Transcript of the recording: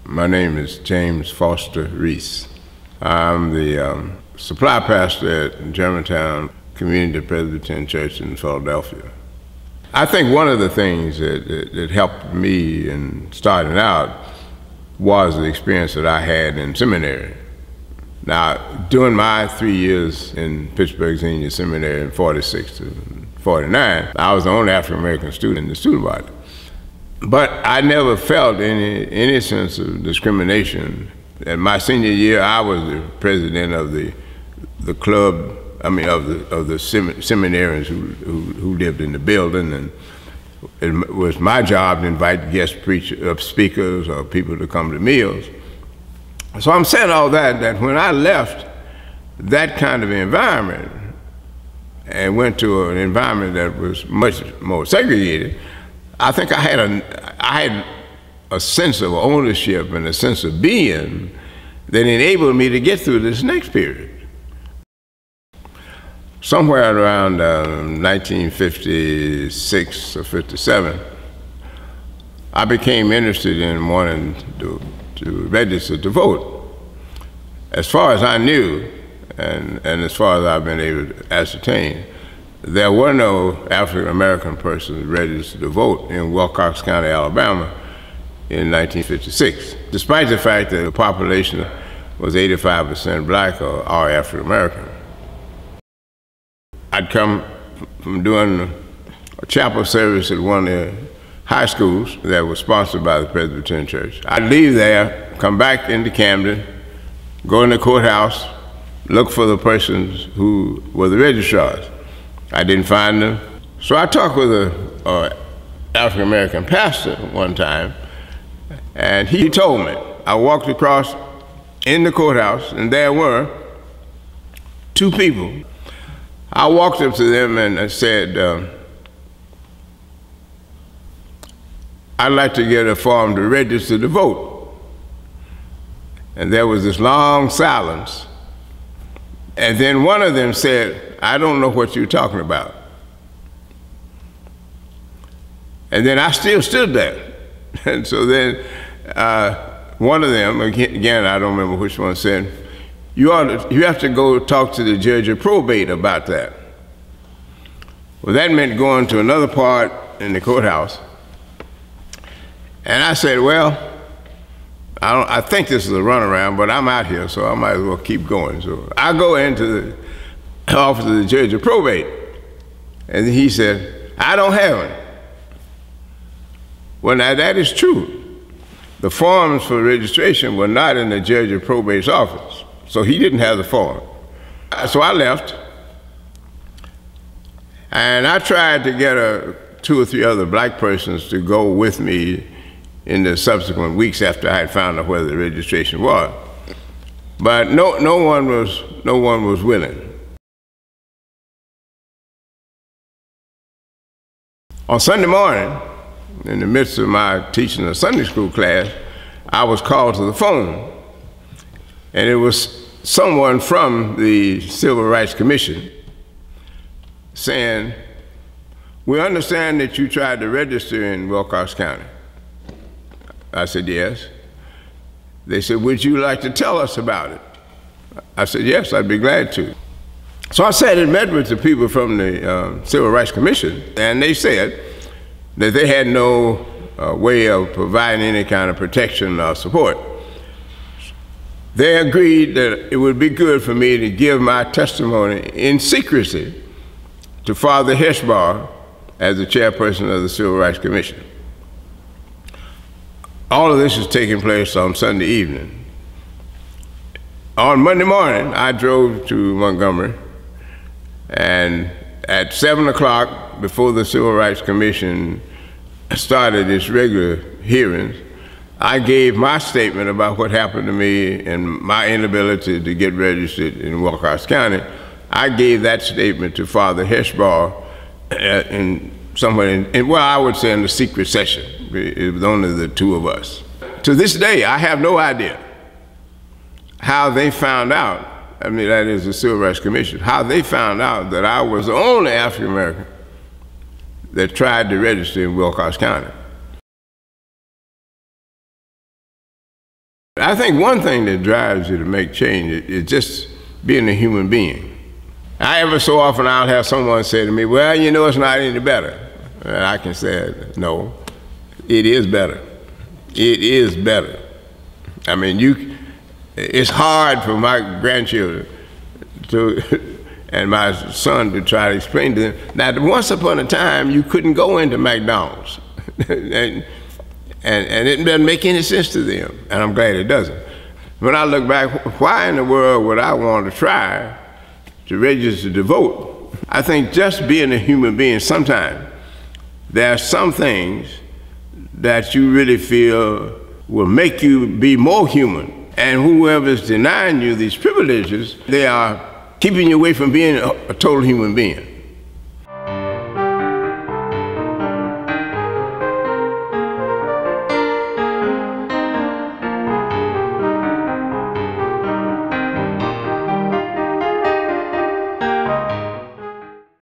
My name is James Foster Reese. I'm the supply pastor at Germantown Community Presbyterian Church in Philadelphia. I think one of the things that helped me in starting out was the experience that I had in seminary. Now, during my 3 years in Pittsburgh Senior Seminary in 46 to 49, I was the only African-American student in the student body. But I never felt any sense of discrimination. In my senior year, I was the president of the club, of the seminarians who lived in the building, and it was my job to invite guest speakers or people to come to meals. So I'm saying all that when I left that kind of environment and went to an environment that was much more segregated, I think I had a sense of ownership and a sense of being that enabled me to get through this next period. Somewhere around 1956 or 57, I became interested in wanting to register to vote. As far as I knew, and as far as I've been able to ascertain, there were no African-American persons registered to vote in Wilcox County, Alabama in 1956, despite the fact that the population was 85% black or African-American. I'd come from doing a chapel service at one of the high schools that was sponsored by the Presbyterian Church. I'd leave there, come back into Camden, go in the courthouse, look for the persons who were the registrars. I didn't find them. So I talked with an African-American pastor one time, and he told me. I walked across in the courthouse, and there were two people. I walked up to them and I said, I'd like to get a form to register to vote. And there was this long silence. And then one of them said, I don't know what you're talking about. And then I still stood there. And so then one of them, again, I don't remember which one, said, you have to go talk to the judge of probate about that. Well, that meant going to another part in the courthouse. And I said, well, I think this is a runaround, but I'm out here, so I might as well keep going. So I go into the office of the judge of probate, and he said, I don't have it. Well, now that is true. The forms for registration were not in the judge of probate's office, so he didn't have the form. So I left, and I tried to get 2 or 3 other black persons to go with me in the subsequent weeks after I had found out where the registration was. But no one was willing. On Sunday morning, in the midst of my teaching a Sunday school class, I was called to the phone, and it was someone from the Civil Rights Commission saying, we understand that you tried to register in Wilcox County. I said, yes. They said, would you like to tell us about it? I said, yes, I'd be glad to. So I sat and met with the people from the Civil Rights Commission, and they said that they had no way of providing any kind of protection or support. They agreed that it would be good for me to give my testimony in secrecy to Father Heshbar as the chairperson of the Civil Rights Commission. All of this is taking place on Sunday evening. On Monday morning, I drove to Montgomery, and at 7 o'clock, before the Civil Rights Commission started its regular hearings, I gave my statement about what happened to me and my inability to get registered in Wilcox County. I gave that statement to Father Heshbar well, I would say in the secret session. It was only the 2 of us. To this day, I have no idea how they found out, that is the Civil Rights Commission, how they found out that I was the only African American that tried to register in Wilcox County. I think one thing that drives you to make change is just being a human being. Ever so often I'll have someone say to me, well, you know, it's not any better. And I can say, no, it is better. It is better. I mean, it's hard for my grandchildren and my son to try to explain to them that once upon a time you couldn't go into McDonald's. and it doesn't make any sense to them, and I'm glad it doesn't. When I look back, why in the world would I want to try to register to vote? I think just being a human being, sometimes there are some things that you really feel will make you be more human. And whoever's denying you these privileges, they are keeping you away from being a total human being.